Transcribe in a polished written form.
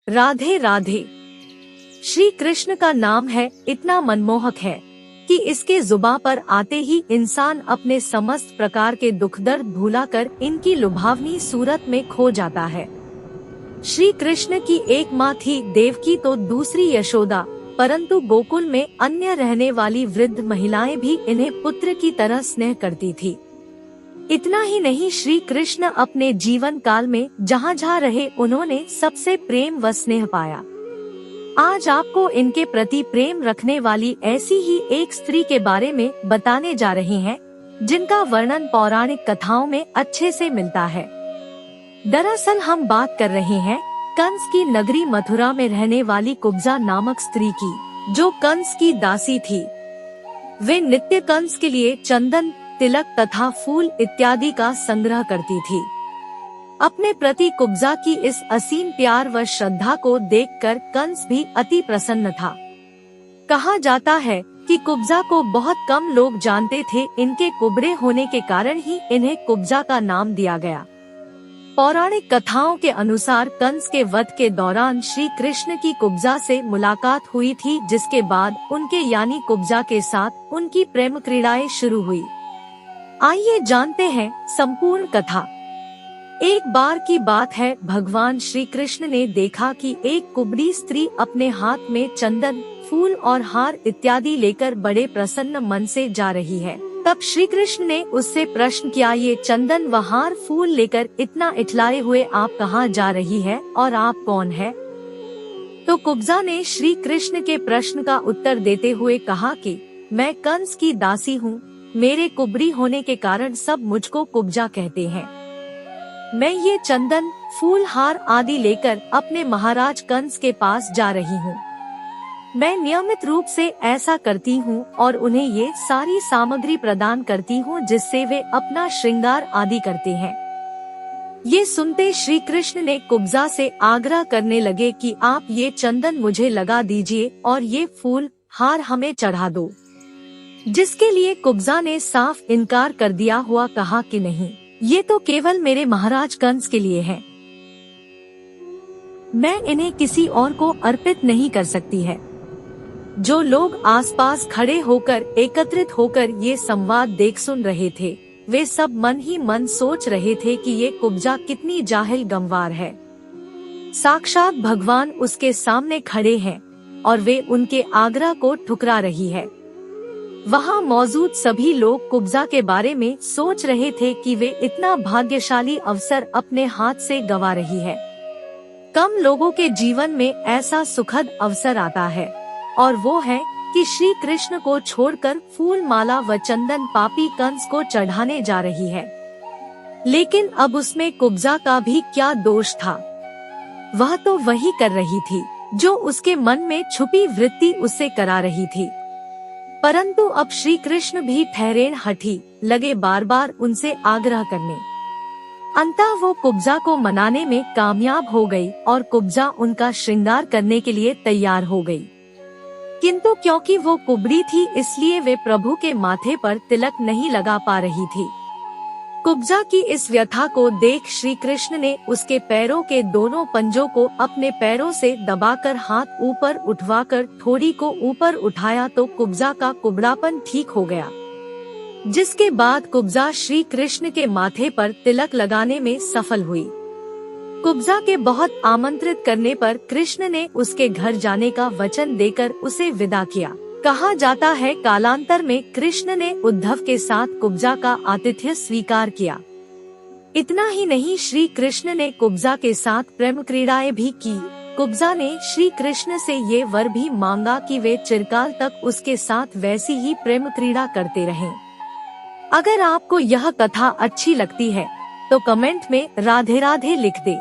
राधे राधे। श्री कृष्ण का नाम है इतना मनमोहक है कि इसके जुबां पर आते ही इंसान अपने समस्त प्रकार के दुख दर्द भुलाकर इनकी लुभावनी सूरत में खो जाता है। श्री कृष्ण की एक माँ थी देवकी तो दूसरी यशोदा, परंतु गोकुल में अन्य रहने वाली वृद्ध महिलाएं भी इन्हें पुत्र की तरह स्नेह करती थी। इतना ही नहीं, श्री कृष्ण अपने जीवन काल में जहाँ जहाँ रहे उन्होंने सबसे प्रेम व स्नेह पाया। आज आपको इनके प्रति प्रेम रखने वाली ऐसी ही एक स्त्री के बारे में बताने जा रहे हैं, जिनका वर्णन पौराणिक कथाओं में अच्छे से मिलता है। दरअसल हम बात कर रहे हैं कंस की नगरी मथुरा में रहने वाली कुब्जा नामक स्त्री की, जो कंस की दासी थी। वे नित्य कंस के लिए चंदन, तिलक तथा फूल इत्यादि का संग्रह करती थी। अपने प्रति कुब्जा की इस असीम प्यार व श्रद्धा को देखकर कंस भी अति प्रसन्न था। कहा जाता है कि कुब्जा को बहुत कम लोग जानते थे। इनके कुबड़े होने के कारण ही इन्हें कुब्जा का नाम दिया गया। पौराणिक कथाओं के अनुसार कंस के वध के दौरान श्री कृष्ण की कुब्जा से मुलाकात हुई थी, जिसके बाद उनके यानी कुब्जा के साथ उनकी प्रेम क्रीड़ाएं शुरू हुई। आइए जानते हैं संपूर्ण कथा। एक बार की बात है, भगवान श्री कृष्ण ने देखा कि एक कुबड़ी स्त्री अपने हाथ में चंदन, फूल और हार इत्यादि लेकर बड़े प्रसन्न मन से जा रही है। तब श्री कृष्ण ने उससे प्रश्न किया, ये चंदन व हार फूल लेकर इतना इठलाए हुए आप कहाँ जा रही है और आप कौन है? तो कुब्जा ने श्री कृष्ण के प्रश्न का उत्तर देते हुए कहा कि मैं कंस की दासी हूँ। मेरे कुबड़ी होने के कारण सब मुझको कुब्जा कहते हैं। मैं ये चंदन, फूल, हार आदि लेकर अपने महाराज कंस के पास जा रही हूँ। मैं नियमित रूप से ऐसा करती हूँ और उन्हें ये सारी सामग्री प्रदान करती हूँ जिससे वे अपना श्रृंगार आदि करते हैं। ये सुनते श्री कृष्ण ने कुब्जा से आग्रह करने लगे कि आप ये चंदन मुझे लगा दीजिए और ये फूल, हार हमें चढ़ा दो। जिसके लिए कुब्जा ने साफ इनकार कर दिया हुआ कहा कि नहीं, ये तो केवल मेरे महाराज कंस के लिए है। मैं इन्हें किसी और को अर्पित नहीं कर सकती है। जो लोग आसपास खड़े होकर एकत्रित होकर ये संवाद देख सुन रहे थे, वे सब मन ही मन सोच रहे थे कि ये कुब्जा कितनी जाहिल गंवार है। साक्षात भगवान उसके सामने खड़े हैं और वे उनके आग्रह को ठुकरा रही है। वहाँ मौजूद सभी लोग कुब्जा के बारे में सोच रहे थे कि वे इतना भाग्यशाली अवसर अपने हाथ से गंवा रही है। कम लोगों के जीवन में ऐसा सुखद अवसर आता है और वो है कि श्री कृष्ण को छोड़कर फूल, माला व चंदन पापी कंस को चढ़ाने जा रही है। लेकिन अब उसमें कुब्जा का भी क्या दोष था? वह तो वही कर रही थी जो उसके मन में छुपी वृत्ति उससे करा रही थी। परंतु अब श्री कृष्ण भी ठहरे हठी लगे बार बार उनसे आग्रह करने। अंततः वो कुब्जा को मनाने में कामयाब हो गई और कुब्जा उनका श्रृंगार करने के लिए तैयार हो गई। किंतु क्योंकि वो कुबड़ी थी इसलिए वे प्रभु के माथे पर तिलक नहीं लगा पा रही थी। कुब्जा की इस व्यथा को देख श्री कृष्ण ने उसके पैरों के दोनों पंजों को अपने पैरों से दबाकर हाथ ऊपर उठवाकर थोड़ी को ऊपर उठाया तो कुब्जा का कुबड़ापन ठीक हो गया। जिसके बाद कुब्जा श्री कृष्ण के माथे पर तिलक लगाने में सफल हुई। कुब्जा के बहुत आमंत्रित करने पर कृष्ण ने उसके घर जाने का वचन देकर उसे विदा किया। कहा जाता है कालांतर में कृष्ण ने उद्धव के साथ कुब्जा का आतिथ्य स्वीकार किया। इतना ही नहीं, श्री कृष्ण ने कुब्जा के साथ प्रेम क्रीड़ाएं भी की। कुब्जा ने श्री कृष्ण से ये वर भी मांगा कि वे चिरकाल तक उसके साथ वैसी ही प्रेम क्रीड़ा करते रहें। अगर आपको यह कथा अच्छी लगती है तो कमेंट में राधे राधे लिख दे।